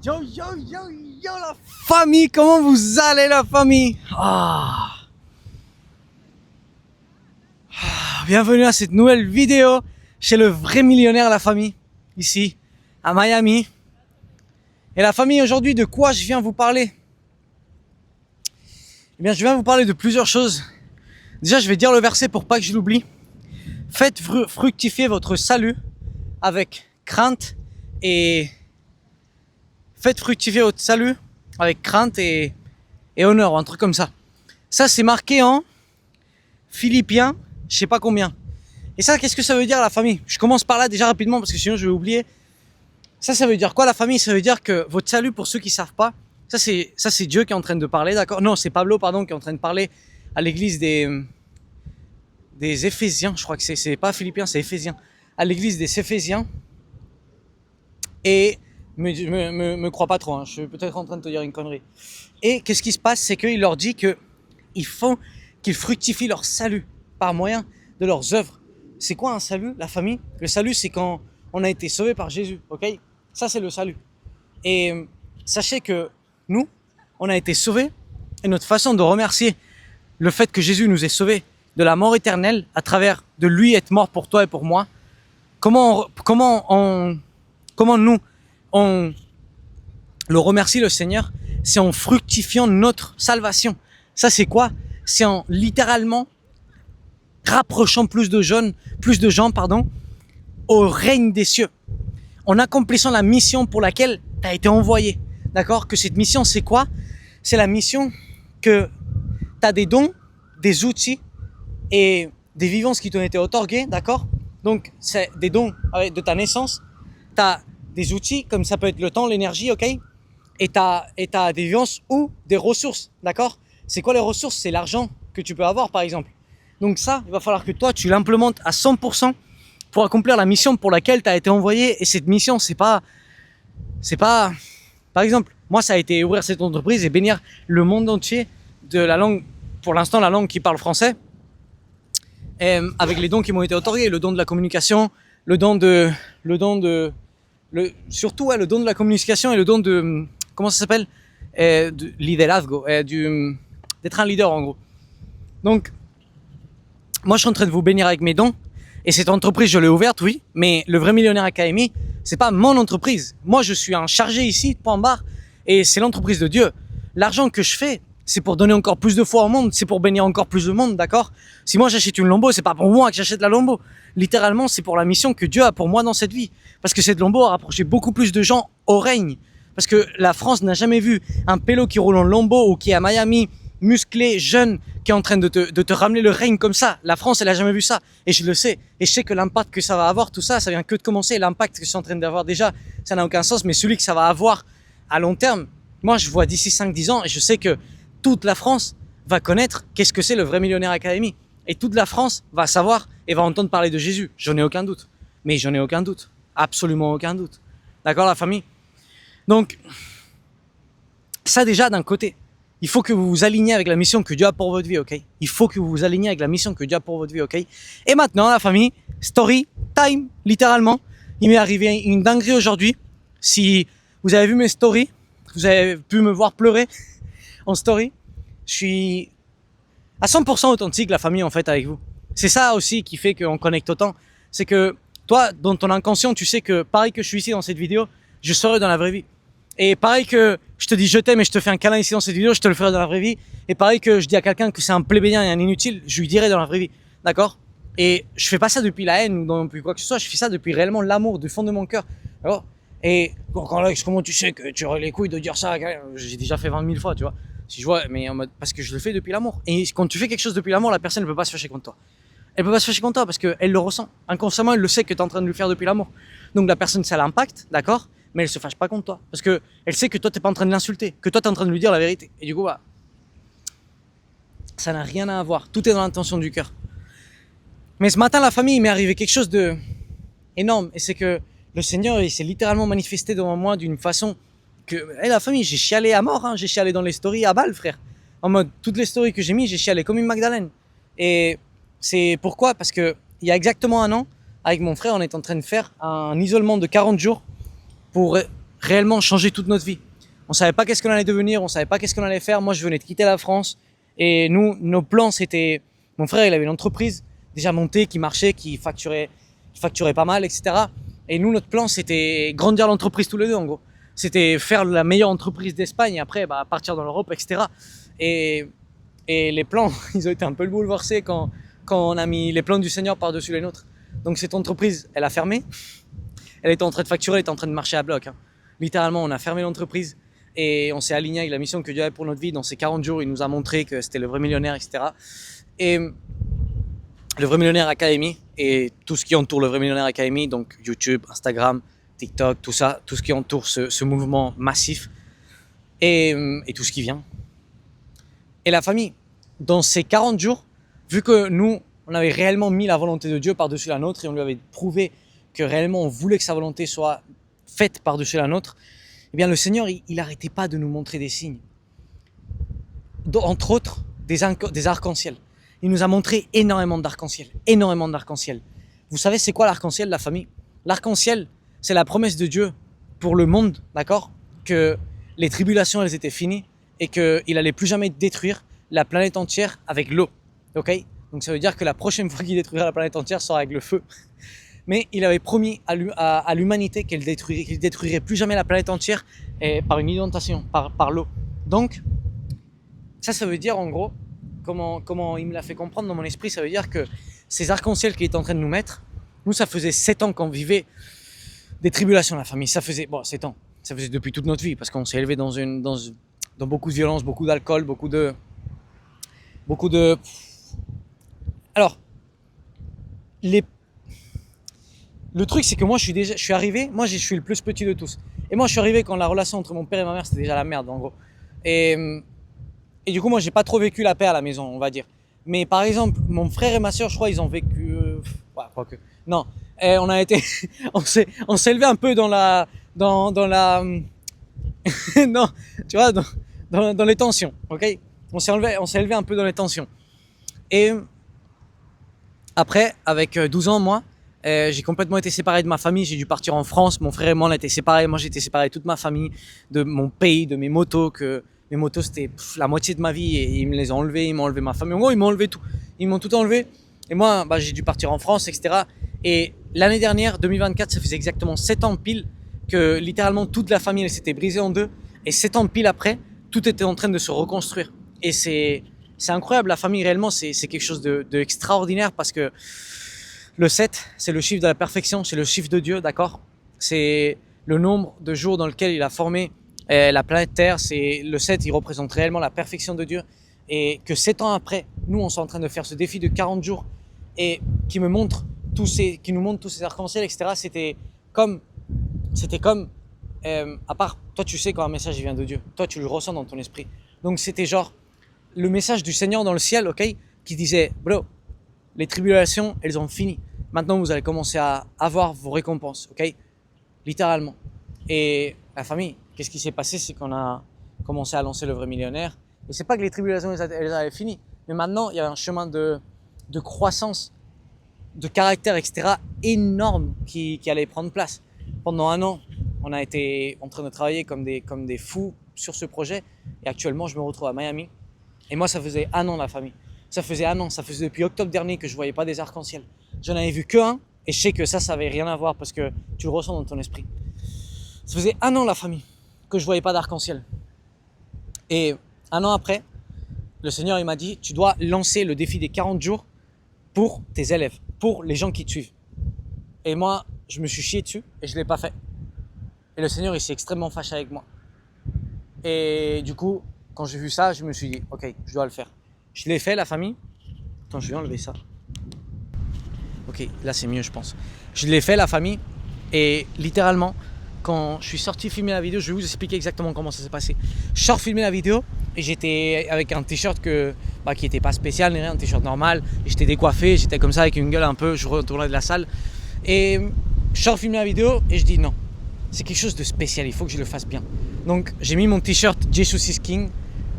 Yo yo yo yo la famille, comment vous allez la famille? Bienvenue à cette nouvelle vidéo chez le vrai millionnaire la famille, ici à Miami. Et la famille, aujourd'hui, de quoi je viens vous parler? Eh bien, je viens vous parler de plusieurs choses. Déjà, je vais dire le verset pour pas que je l'oublie. Faites fructifier votre salut avec crainte et faites fructifier votre salut avec crainte et honneur, un truc comme ça. Ça, c'est marqué en Philippiens, je sais pas combien. Et ça, qu'est-ce que ça veut dire la famille? Je commence par là déjà rapidement parce que sinon je vais oublier. Ça veut dire quoi la famille? Ça veut dire que votre salut, pour ceux qui savent pas, ça c'est Dieu qui est en train de parler, d'accord? Non, c'est Pablo, pardon, qui est en train de parler à l'église des Éphésiens, je crois que c'est pas Philippiens, c'est Éphésiens. À l'église des Éphésiens. Et me crois pas trop, hein, je suis peut-être en train de te dire une connerie. Et qu'est-ce qui se passe? C'est qu'il leur dit que il faut qu'ils fructifient leur salut par moyen de leurs œuvres. C'est quoi un salut, la famille? Le salut, c'est quand on a été sauvé par Jésus, ok? Ça, c'est le salut. Et sachez que nous, on a été sauvés, et notre façon de remercier le fait que Jésus nous ait sauvés de la mort éternelle à travers de lui être mort pour toi et pour moi, comment nous, on le remercie le Seigneur, c'est en fructifiant notre salvation. Ça, c'est quoi? C'est en littéralement rapprochant plus de gens, au règne des cieux. En accomplissant la mission pour laquelle tu as été envoyé. D'accord? Que cette mission, c'est quoi? C'est la mission que tu as des dons, des outils et des vivances qui t'ont été otorgués. D'accord? Donc, c'est des dons de ta naissance. Tu as des outils, comme ça peut être le temps, l'énergie, ok? Et t'as des vivances ou des ressources, d'accord? C'est quoi les ressources? C'est l'argent que tu peux avoir, par exemple. Donc ça, il va falloir que toi, tu l'implémentes à 100% pour accomplir la mission pour laquelle tu as été envoyé. Et cette mission, c'est pas... Par exemple, moi, ça a été ouvrir cette entreprise et bénir le monde entier de la langue, pour l'instant, la langue qui parle français, avec les dons qui m'ont été otorgués, le don de la communication, surtout le don de la communication et le don de, comment ça s'appelle, de liderazgo, d'être un leader en gros. Donc, moi je suis en train de vous bénir avec mes dons, et cette entreprise je l'ai ouverte, oui, mais le Vrai Millionnaire Academy, c'est pas mon entreprise. Moi je suis un chargé ici, point barre, et c'est l'entreprise de Dieu. L'argent que je fais, c'est pour donner encore plus de foi au monde, c'est pour bénir encore plus de monde, d'accord? Si moi j'achète une Lambo, c'est pas pour moi que j'achète la Lambo. Littéralement, c'est pour la mission que Dieu a pour moi dans cette vie. Parce que cette Lambo a rapproché beaucoup plus de gens au règne. Parce que la France n'a jamais vu un pélo qui roule en Lambo ou qui est à Miami, musclé, jeune, qui est en train de te ramener le règne comme ça. La France, elle a jamais vu ça. Et je le sais. Et je sais que l'impact que ça va avoir, tout ça, ça vient que de commencer. L'impact que je suis en train d'avoir déjà, ça n'a aucun sens. Mais celui que ça va avoir à long terme, moi, je vois d'ici 5-10 ans et je sais que toute la France va connaître qu'est-ce que c'est le Vrai Millionnaire Academy. Et toute la France va savoir et va entendre parler de Jésus. J'en ai aucun doute. Mais j'en ai aucun doute. Absolument aucun doute. D'accord, la famille? Donc, ça déjà d'un côté. Il faut que vous vous aligniez avec la mission que Dieu a pour votre vie, ok? Il faut que vous vous aligniez avec la mission que Dieu a pour votre vie, ok? Et maintenant, la famille, story time, littéralement. Il m'est arrivé une dinguerie aujourd'hui. Si vous avez vu mes stories, vous avez pu me voir pleurer en story. Je suis à 100% authentique, la famille, en fait, avec vous. C'est ça aussi qui fait qu'on connecte autant. C'est que toi, dans ton inconscient, tu sais que pareil que je suis ici dans cette vidéo, je serai dans la vraie vie. Et pareil que je te dis je t'aime et je te fais un câlin ici dans cette vidéo, je te le ferai dans la vraie vie. Et pareil que je dis à quelqu'un que c'est un plébéien et un inutile, je lui dirai dans la vraie vie. D'accord? Et je fais pas ça depuis la haine ou depuis quoi que ce soit, je fais ça depuis réellement l'amour du fond de mon cœur. D'accord? Et comment tu sais que tu aurais les couilles de dire ça? J'ai déjà fait 20 000 fois, tu vois. Si je vois, mais en mode, parce que je le fais depuis l'amour. Et quand tu fais quelque chose depuis l'amour, la personne ne peut pas se fâcher contre toi. Elle peut pas se fâcher contre toi parce qu'elle le ressent. Inconsciemment, elle le sait que tu es en train de le faire depuis l'amour. Donc la personne, ça l'impacte, d'accord? Mais elle se fâche pas contre toi. Parce que elle sait que toi, t'es pas en train de l'insulter. Que toi, t'es en train de lui dire la vérité. Et du coup, bah, ça n'a rien à voir. Tout est dans l'intention du cœur. Mais ce matin, la famille, il m'est arrivé quelque chose de énorme. Et c'est que le Seigneur, il s'est littéralement manifesté devant moi d'une façon que, la famille, j'ai chialé à mort, hein. J'ai chialé dans les stories à balle, frère. En mode, toutes les stories que j'ai mis, j'ai chialé comme une Magdalène. Et c'est pourquoi? Parce que il y a exactement un an, avec mon frère, on est en train de faire un isolement de 40 jours pour réellement changer toute notre vie. On savait pas qu'est-ce qu'on allait devenir, on savait pas qu'est-ce qu'on allait faire. Moi, je venais de quitter la France et nous, nos plans, c'était... Mon frère, il avait une entreprise déjà montée, qui marchait, qui facturait pas mal, etc. Et nous, notre plan, c'était grandir l'entreprise tous les deux, en gros. C'était faire la meilleure entreprise d'Espagne et après, partir dans l'Europe, etc. Et les plans, ils ont été un peu bouleversés quand on a mis les plans du Seigneur par-dessus les nôtres. Donc cette entreprise, elle a fermé. Elle était en train de facturer, elle était en train de marcher à bloc. Littéralement, on a fermé l'entreprise et on s'est aligné avec la mission que Dieu avait pour notre vie. Dans ces 40 jours, il nous a montré que c'était le vrai millionnaire, etc. Et le vrai millionnaire Academy et tout ce qui entoure le vrai millionnaire Academy, donc YouTube, Instagram, TikTok, tout ça, tout ce qui entoure ce mouvement massif et tout ce qui vient. Et la famille, dans ces 40 jours, vu que nous, on avait réellement mis la volonté de Dieu par-dessus la nôtre et on lui avait prouvé que réellement on voulait que sa volonté soit faite par-dessus la nôtre, eh bien le Seigneur, il n'arrêtait pas de nous montrer des signes. Entre autres, des arcs-en-ciel. Il nous a montré énormément d'arcs-en-ciel, énormément d'arcs-en-ciel. Vous savez c'est quoi l'arc-en-ciel, la famille? L'arc-en-ciel, c'est la promesse de Dieu pour le monde, d'accord? Que les tribulations, elles étaient finies et qu'il allait plus jamais détruire la planète entière avec l'eau, ok? Donc ça veut dire que la prochaine fois qu'il détruira la planète entière sera avec le feu. Mais il avait promis à l'humanité qu'il détruirait plus jamais la planète entière par une inondation, par l'eau. Donc, ça veut dire en gros, comment il me l'a fait comprendre dans mon esprit, ça veut dire que ces arcs-en-ciel qu'il est en train de nous mettre, nous ça faisait 7 ans qu'on vivait des tribulations, la famille. Ça faisait, 7 ans, ça faisait depuis toute notre vie, parce qu'on s'est élevé dans beaucoup de violence, beaucoup d'alcool, beaucoup de... Alors, le truc c'est que moi je suis arrivé, moi je suis le plus petit de tous. Et moi je suis arrivé quand la relation entre mon père et ma mère c'était déjà la merde en gros. Et du coup moi j'ai pas trop vécu la paix à la maison, on va dire. Mais par exemple, mon frère et ma soeur, je crois, ils ont vécu... quoique. Non, on a été... on s'est élevé un peu dans la... non, tu vois, dans les tensions, ok? On s'est élevé un peu dans les tensions. Et après, avec 12 ans, moi, j'ai complètement été séparé de ma famille. J'ai dû partir en France. Mon frère et moi, on a été séparés. Moi, j'ai été séparé de toute ma famille, de mon pays, de mes motos. Mes motos, c'était la moitié de ma vie et ils me les ont enlevés. Ils m'ont enlevé ma famille. En gros, ils m'ont enlevé tout. Ils m'ont tout enlevé. Et moi, j'ai dû partir en France, etc. Et l'année dernière, 2024, ça faisait exactement 7 ans pile que littéralement toute la famille elle s'était brisée en deux. Et 7 ans pile après, tout était en train de se reconstruire. Et c'est incroyable, la famille réellement, c'est quelque chose de extraordinaire parce que le 7, c'est le chiffre de la perfection, c'est le chiffre de Dieu, d'accord? C'est le nombre de jours dans lequel il a formé la planète Terre, c'est le 7, il représente réellement la perfection de Dieu. Et que 7 ans après, nous, on est en train de faire ce défi de 40 jours et qui nous montre tous ces arcs-en-ciel, etc. C'était comme à part, toi tu sais quand un message vient de Dieu, toi tu le ressens dans ton esprit. Donc c'était genre le message du Seigneur dans le ciel, ok, qui disait, bro, les tribulations, elles ont fini. Maintenant, vous allez commencer à avoir vos récompenses, ok, littéralement. Et la famille, qu'est-ce qui s'est passé, c'est qu'on a commencé à lancer le vrai millionnaire. Et c'est pas que les tribulations, elles avaient fini, mais maintenant, il y a un chemin de croissance, de caractère, etc., énorme qui allait prendre place. Pendant 1 an, on a été en train de travailler comme des fous sur ce projet. Et actuellement, je me retrouve à Miami. Et moi, ça faisait 1 an, la famie. Ça faisait 1 an. Ça faisait depuis octobre dernier que je voyais pas des arcs-en-ciel. J'en avais vu qu'un. Et je sais que ça avait rien à voir parce que tu le ressens dans ton esprit. Ça faisait 1 an, la famille, que je voyais pas d'arc-en-ciel. Et 1 an après, le Seigneur, il m'a dit, tu dois lancer le défi des 40 jours pour tes élèves, pour les gens qui te suivent. Et moi, je me suis chié dessus et je l'ai pas fait. Et le Seigneur, il s'est extrêmement fâché avec moi. Et du coup, quand j'ai vu ça, je me suis dit, ok, je dois le faire. Je l'ai fait, la famille. Attends, je vais enlever ça. Ok, là c'est mieux, je pense. Je l'ai fait, la famille. Et littéralement, quand je suis sorti filmer la vidéo, je vais vous expliquer exactement comment ça s'est passé. Je sors filmer la vidéo et j'étais avec un t-shirt qui était pas spécial, ni rien, un t-shirt normal. Et j'étais décoiffé, j'étais comme ça avec une gueule un peu, je retournais de la salle. Et je sors filmer la vidéo et je dis non, c'est quelque chose de spécial, il faut que je le fasse bien. Donc j'ai mis mon t-shirt Jesus is King,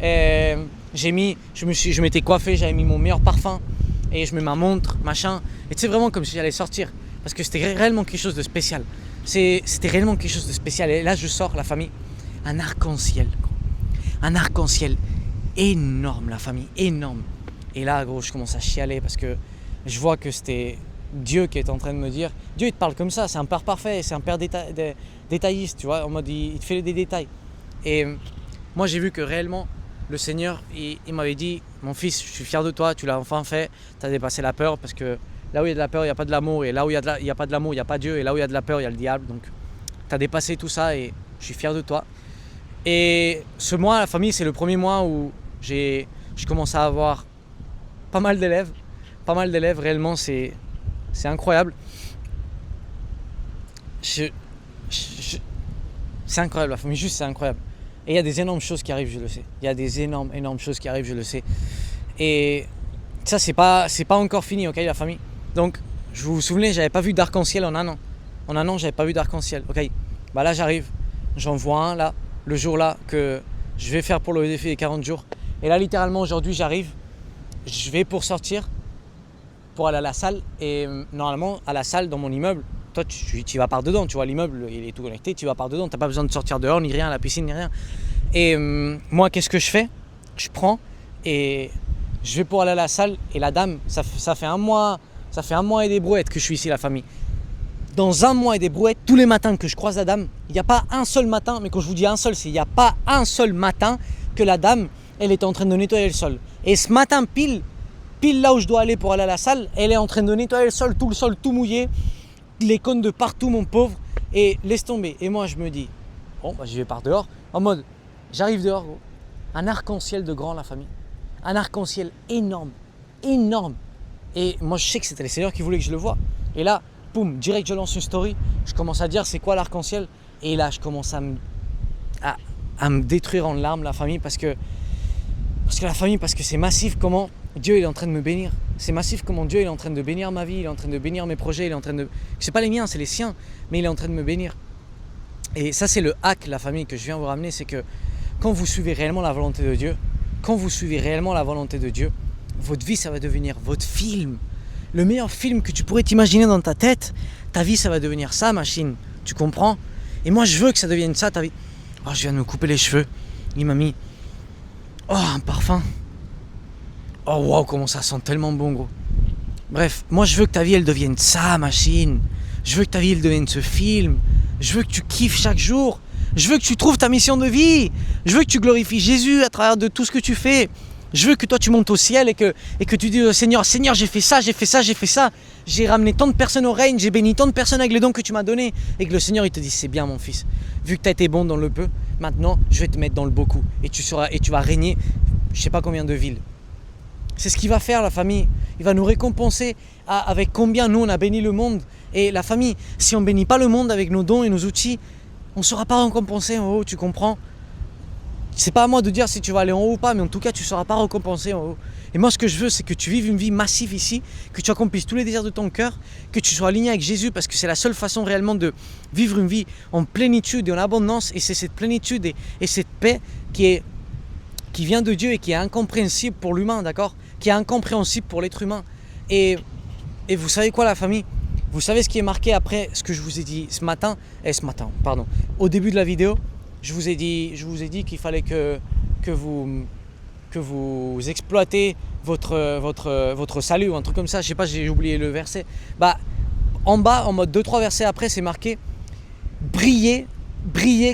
je m'étais coiffé, j'avais mis mon meilleur parfum et je mets ma montre, machin. Et tu sais vraiment comme si j'allais sortir parce que c'était réellement quelque chose de spécial. C'était réellement quelque chose de spécial. Et là, je sors, la famille, un arc-en-ciel. Un arc-en-ciel énorme, la famille, énorme. Et là, gros, je commence à chialer parce que je vois que c'était Dieu qui est en train de me dire. Dieu, il te parle comme ça, c'est un père parfait, c'est un père détailliste, tu vois, en mode, il te fait des détails. Et moi, j'ai vu que réellement, le Seigneur, il m'avait dit, mon fils, je suis fier de toi, tu l'as enfin fait, tu as dépassé la peur, parce que là où il y a de la peur, il n'y a pas de l'amour, et là où il n'y a pas de l'amour, il n'y a pas Dieu, et là où il y a de la peur, il y a le diable. Donc, tu as dépassé tout ça, et je suis fier de toi. Et ce mois, la famille, c'est le premier mois où je commence à avoir pas mal d'élèves. Pas mal d'élèves, réellement, c'est incroyable. C'est incroyable, la famille, juste c'est incroyable. Et il y a des énormes choses qui arrivent, je le sais. Il y a des énormes choses qui arrivent, je le sais. Et ça, c'est pas encore fini, ok, la famille. Donc, je vous souvenez, j'avais pas vu d'arc-en-ciel en un an. En un an, j'avais pas vu d'arc-en-ciel, ok. Bah là, j'arrive, j'en vois un là, le jour là que je vais faire pour le défi des 40 jours. Et là, littéralement, aujourd'hui, j'arrive, je vais pour sortir, pour aller à la salle. Et normalement, à la salle, dans mon immeuble, toi, tu vas par dedans, tu vois, l'immeuble, il est tout connecté, tu vas par dedans, tu n'as pas besoin de sortir dehors, ni rien, à la piscine, ni rien. Et moi, qu'est-ce que je fais? Je prends et je vais pour aller à la salle. Et la dame, ça fait un mois et des brouettes que je suis ici, la famille. Dans un mois et des brouettes, tous les matins que je croise la dame, il n'y a pas un seul matin, mais quand je vous dis un seul, c'est il n'y a pas un seul matin que la dame, elle était en train de nettoyer le sol. Et ce matin, pile là où je dois aller pour aller à la salle, elle est en train de nettoyer le sol tout mouillé, les cônes de partout, mon pauvre, et laisse tomber. Et moi, je me dis, bon, bah, j'y vais par dehors, en mode, j'arrive dehors, gros. Un arc-en-ciel de grand, la famille. Un arc-en-ciel énorme. Et moi, je sais que c'était le Seigneur qui voulait que je le voie. Et là, boum, direct, je lance une story, je commence à dire, c'est quoi l'arc-en-ciel? Et là, je commence à me détruire en larmes, la famille, parce que c'est massif comment Dieu est en train de me bénir. C'est massif comment Dieu est en train de bénir ma vie, il est en train de bénir mes projets, il est en train de... C'est pas les miens, c'est les siens, mais il est en train de me bénir. Et ça, c'est le hack, la famille, que je viens vous ramener, c'est que quand vous suivez réellement la volonté de Dieu, votre vie, ça va devenir votre film. Le meilleur film que tu pourrais t'imaginer dans ta tête, ta vie, ça va devenir ça, machine. Tu comprends? Et moi, je veux que ça devienne ça, ta vie. Oh, je viens de me couper les cheveux. Il m'a mis... Oh, un parfum. Oh, waouh, comment ça sent tellement bon, gros. Bref, moi, je veux que ta vie, elle devienne ça, machine. Je veux que ta vie, elle devienne ce film. Je veux que tu kiffes chaque jour. Je veux que tu trouves ta mission de vie. Je veux que tu glorifies Jésus à travers de tout ce que tu fais. Je veux que toi, tu montes au ciel et que tu dis au Seigneur, Seigneur, j'ai fait ça. J'ai ramené tant de personnes au règne, j'ai béni tant de personnes avec les dons que tu m'as donnés. Et que le Seigneur, il te dit, c'est bien, mon fils. Vu que tu as été bon dans le peu, maintenant, je vais te mettre dans le beaucoup. Et tu vas régner, je sais pas combien de villes. C'est ce qu'il va faire, la famille. Il va nous récompenser avec combien nous, on a béni le monde. Et la famille, si on ne bénit pas le monde avec nos dons et nos outils, on ne sera pas récompensé en haut, tu comprends? C'est pas à moi de dire si tu vas aller en haut ou pas, mais en tout cas, tu ne seras pas récompensé en haut. Et moi, ce que je veux, c'est que tu vives une vie massive ici, que tu accomplisses tous les désirs de ton cœur, que tu sois aligné avec Jésus, parce que c'est la seule façon réellement de vivre une vie en plénitude et en abondance. Et c'est cette plénitude et cette paix qui vient de Dieu et qui est incompréhensible pour l'humain, d'accord? Qui est incompréhensible pour l'être humain. Et vous savez quoi, la famille? Vous savez ce qui est marqué après ce que je vous ai dit au début de la vidéo? Je vous ai dit qu'il fallait que vous exploitez votre salut ou un truc comme ça. Je sais pas, j'ai oublié le verset. Bah, en bas, en mode 2-3 versets après, c'est marqué briller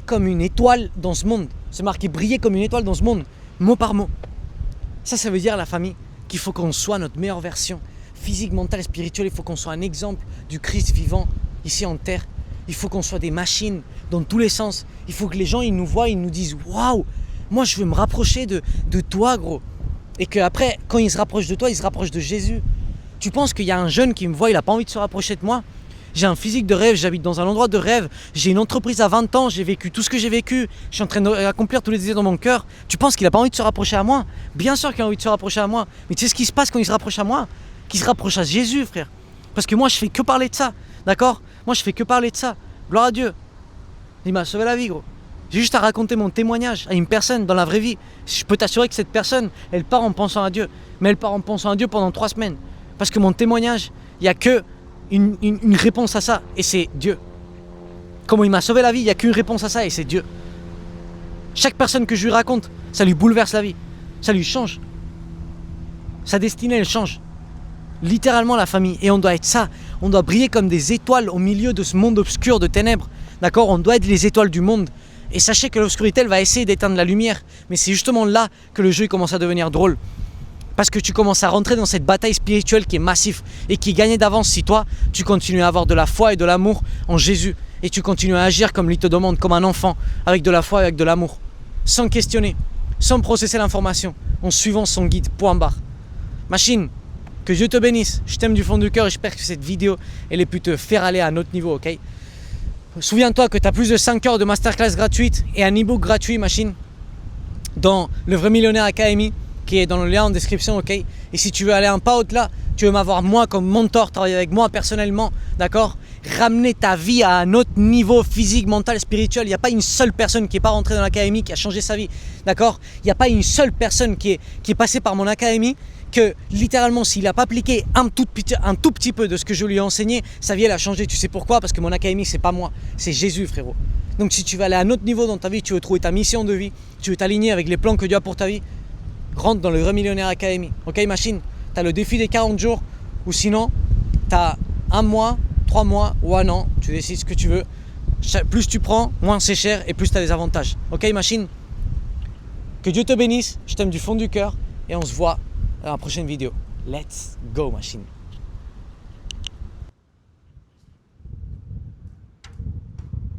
comme une étoile dans ce monde. C'est marqué briller comme une étoile dans ce monde, mot par mot. Ça veut dire, la famille, qu'il faut qu'on soit notre meilleure version. Physique, mentale, spirituelle, il faut qu'on soit un exemple du Christ vivant ici en terre. Il faut qu'on soit des machines dans tous les sens. Il faut que les gens, ils nous voient, ils nous disent « Waouh, moi je veux me rapprocher de toi, gros ». Et qu'après, quand ils se rapprochent de toi, ils se rapprochent de Jésus. Tu penses qu'il y a un jeune qui me voit, il n'a pas envie de se rapprocher de moi? J'ai un physique de rêve, j'habite dans un endroit de rêve, j'ai une entreprise à 20 ans, j'ai vécu tout ce que j'ai vécu, je suis en train d'accomplir tous les désirs dans mon cœur. Tu penses qu'il n'a pas envie de se rapprocher à moi? Bien sûr qu'il a envie de se rapprocher à moi. Mais tu sais ce qui se passe quand il se rapproche à moi? Qu'il se rapproche à Jésus, frère. Parce que moi, je fais que parler de ça, d'accord? Moi, je fais que parler de ça. Gloire à Dieu. Il m'a sauvé la vie, gros. J'ai juste à raconter mon témoignage à une personne dans la vraie vie. Je peux t'assurer que cette personne, elle part en pensant à Dieu. Mais elle part en pensant à Dieu pendant 3 semaines. Parce que mon témoignage, il n'y a que une réponse à ça. Et c'est Dieu. Comment il m'a sauvé la vie, il n'y a qu'une réponse à ça et c'est Dieu. Chaque personne que je lui raconte, ça lui bouleverse la vie. Ça lui change. Sa destinée, elle change. Littéralement la famille. Et on doit être ça. On doit briller comme des étoiles au milieu de ce monde obscur de ténèbres. D'accord? On doit être les étoiles du monde. Et sachez que l'obscurité, elle va essayer d'éteindre la lumière. Mais c'est justement là que le jeu commence à devenir drôle. Parce que tu commences à rentrer dans cette bataille spirituelle qui est massive et qui est gagnée d'avance si toi, tu continues à avoir de la foi et de l'amour en Jésus. Et tu continues à agir comme il te demande, comme un enfant, avec de la foi et avec de l'amour. Sans questionner, sans processer l'information, en suivant son guide, point barre. Machine, que Dieu te bénisse. Je t'aime du fond du cœur et j'espère que cette vidéo, elle ait pu te faire aller à un autre niveau, ok? Souviens-toi que tu as plus de 5 heures de masterclass gratuite et un e-book gratuit, machine, dans le Vrai Millionnaire Academy, qui est dans le lien en description, ok? Et si tu veux aller un pas au-delà, tu veux m'avoir moi comme mentor, travailler avec moi personnellement, d'accord? Ramener ta vie à un autre niveau physique, mental, spirituel. Il n'y a pas une seule personne qui n'est pas rentrée dans l'académie qui a changé sa vie, d'accord? Il n'y a pas une seule personne qui est passée par mon académie que littéralement s'il n'a pas appliqué un tout petit peu de ce que je lui ai enseigné, sa vie elle a changé. Tu sais pourquoi? Parce que mon académie c'est pas moi, c'est Jésus, frérot. Donc si tu veux aller à un autre niveau dans ta vie, tu veux trouver ta mission de vie, tu veux t'aligner avec les plans que Dieu a pour ta vie, rentre dans le Vrai Millionnaire Academy. Ok machine, tu as le défi des 40 jours ou sinon tu as 1 mois, 3 mois ou 1 an, tu décides ce que tu veux. Plus tu prends, moins c'est cher et plus tu as des avantages. Ok machine, que Dieu te bénisse, je t'aime du fond du cœur et on se voit dans la prochaine vidéo. Let's go machine.